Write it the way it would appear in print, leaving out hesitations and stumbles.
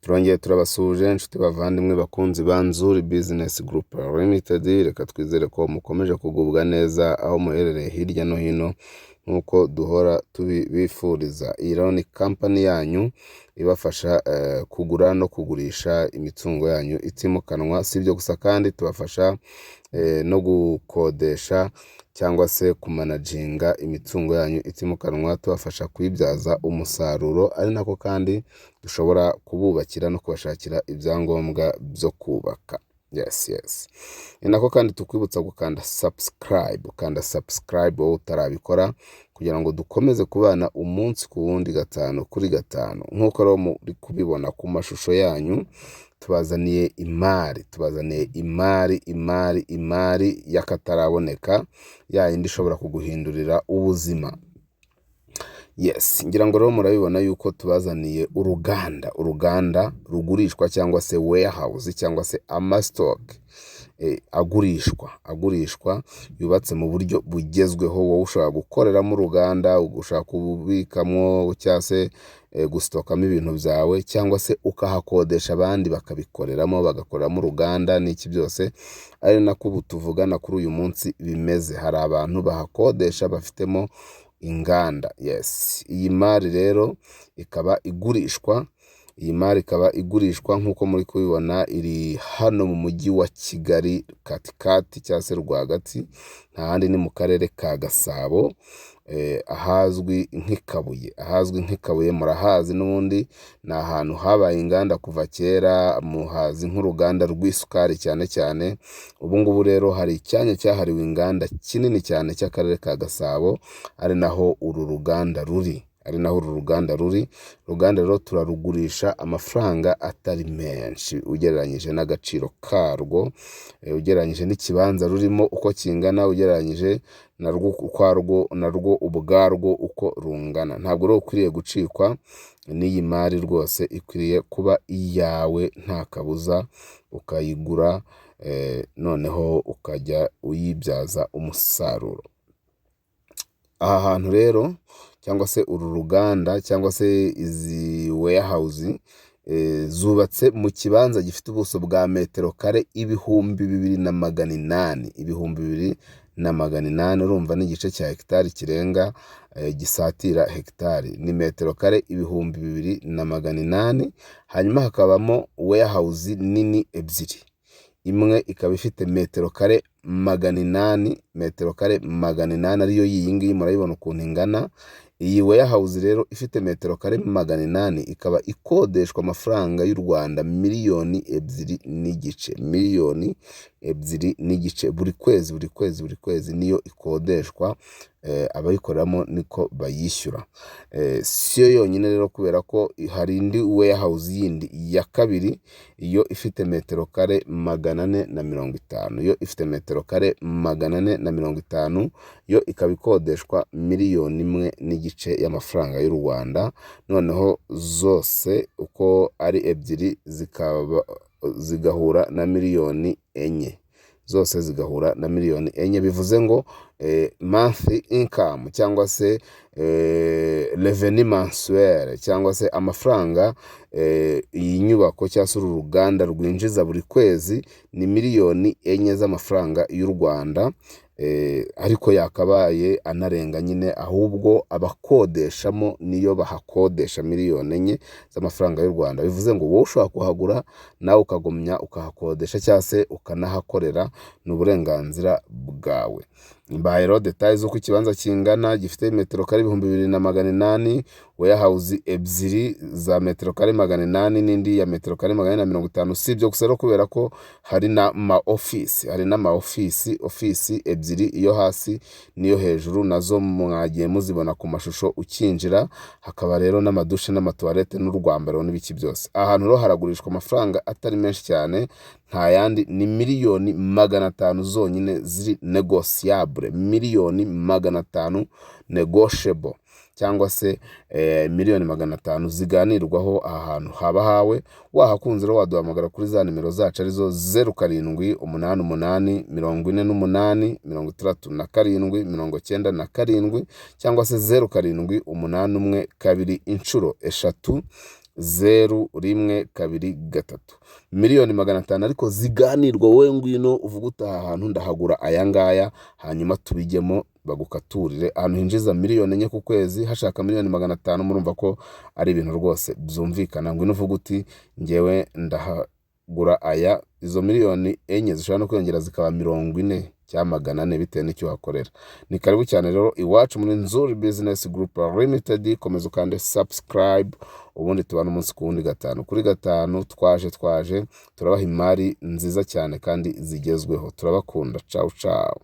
turongeye turabasuje inshuti bavandimwe bakunzi ba Nzuri Business Group Limited. Reka twizere ko mukomeje kugubwa neza aho muherereye hirya no hino nk'uko duhora tubifuriza. Iyi rero ni company yanyu ibafasha kugura no kugurisha imitungo yanyu itimukanwa. Si ibyo gusa kandi tubafasha no gukodesha cyangwa se kumanaginga imitungo yanyu itimukanwa, tubafasha kuyibyaza umusaruro, ari nako kandi dushobora kububakira no kubashakira ibyangombwa byo kubaka. Yes. Ni nako kandi tukwibutsa gukanda subscribe wowe utarabikora, kugira ngo dukomeze kubana umunsi ku wundi, gatanu kuri gatanu. Nk'uko rero muri kubibona ku mashusho yanyu, tubazaniye imari y'akataraboneka, ya yindi ishobora kuguhindurira ubuzima. Yes, ngira ngo rero murabibona yuko tubazaniye uruganda rugurishwa cyangwa se warehouse cyangwa se amastock agurishwa yubatse mu buryo bugezweho. Wowe ushobora gukoreramo uruganda, ugushaka kubikamo cyangwa se gustokamo ibintu byawe, cyangwa se ukahakodesha abandi bakabikoreramo, bagakoreramo uruganda n'iki byose. Ari nako ubu tuvugana kuri uyu munsi bimeze. Hari abantu bahakodesha bafitemo inganda. Yes, iyi mari rero ikaba igurishwa. Iyi mari ikaba igurishwa nk'uko muri kubibona, iri hano mu mujyi wa Kigali katikati cyangwa se rwagati, nta handi ni mu karere ka Gasabo, ahazwi nk'Ikabuye. Murahazi n'ubundi, ni ahantu habaye inganda kuva kera, muhazi nk'uruganda rw'isukari cyane. Ubu ngubu rero hari icyanya cyahariwe inganda kinini cyane cy'akarere ka Gasabo, ari naho uru ruganda ruri. Uruganda rero turarugurisha amafaranga atari menshi ugereranyije n'agaciro karwo, ugereranyije n'ikibanza rurimo uko kingana, ugereranyije narwo ubwarwo uko rungana. Ntabwo rero ukwiriye gucikwa n'iyi mari rwose, ikwiriye kuba iyawe nta kabuza, ukayigura noneho ukajya uyibyaza umusaruro. Aha hantu rero cyangwa se uru ruganda cyangwa se izi warehouse zubatse mu kibanza gifite ubuso bwa metero kare 2,800. Urumva n'igice cya hegitari kirenga gisatira hegitari, ni metero kare 2,800. Hanyuma hakabamo warehouse nini ebyiri. Imwe ikaba ifite metero kare 800, ariyo iyi ngiyi murayibona ukuntu ingana. Iyi warehouse rero ifite metero kare 800 ikaba ikodeshwa amafaranga y'u Rwanda 2,2 n'igice buri kwezi niyo ikodeshwa. Abayikoramo niko bayishyura. Siyo yonyine rero, kubera ko hari indi warehouse yindi ya kabiri, iyo ifite metero kare 450. Iyo ifite metero kare 450, yo ikaba ikodeshwa 1,1 n'igice y'amafaranga y'u Rwanda. Noneho zose uko ari ebyiri zigahura na 4,000,000. Zose zigahura na 4,000,000. Bivuze ngo monthly income cyangwa se revenue mensuel, cyangwa se amafaranga iyi nyubako cyangwa se uru ruganda rwinjiza buri kwezi ni 4,000,000 z'amafaranga y'u Rwanda. Ariko yakabaye anarenga nyine, ahubwo abakodeshamo niyo bahakodesha 4,000,000 z'amafaranga y'u Rwanda. Bivuze ngo wowe ushobora kuhagura nawe ukagumya ukahakodesha cyangwa se ukanahakorera, ni uburenganzira bwawe. Mbahaye rero details uko ikibanza kingana, gifite metero kare 2,800, warehouse ebyiri za metero kare 800 n'indi ya metero kare 450. Si ibyo gusa rero, kubera ko hari n'ama-office ebyiri, iyo hasi n'iyo hejuru, nazo mwagiye muzibona ku mashusho ukinjira. Hakaba rero n'amadushe n'amatoilette n'urwambaro n'ibiki byose. Ahantu rero haragurishwa amafaranga atari menshi cyane, nta yandi, ni 500,000 zonyine ziri negotiable. 500,000 negotiable, cyangwa se 500,000 ziganirwaho. aha hantu haba hawe. Wahakunze rero waduhamagara kuri za nimero zacu arizo 0788483797, cyangwa se 078112 3 0123 miliyoni 500 ariko ziganirwa. Wowe ngwino uvuga utaha ahantu ndahagura aya ngaya, hanyuma tubijyemo bagukaturire ahantu hinjiza miliyoni 4 ku kwezi, hashaka miliyoni 500. Murumva ko ari ibintu rwose byumvikana. Ngwino uvuga uti ngewe ndahagura aya, izo miliyoni 4 zishobora no kwiyongera zikaba 40 cyangwa 400 bitewe n'icyo wakorera. Ni karibu cyane rero iwacu muri Nzuri Business Group Limited. Komeza ukande subscribe, ubundi tubana umunsi ku wundi 5 kuri 5. Twaje turabaha imari nziza cyane kandi zigezweho. Turabakunda. Ciao ciao.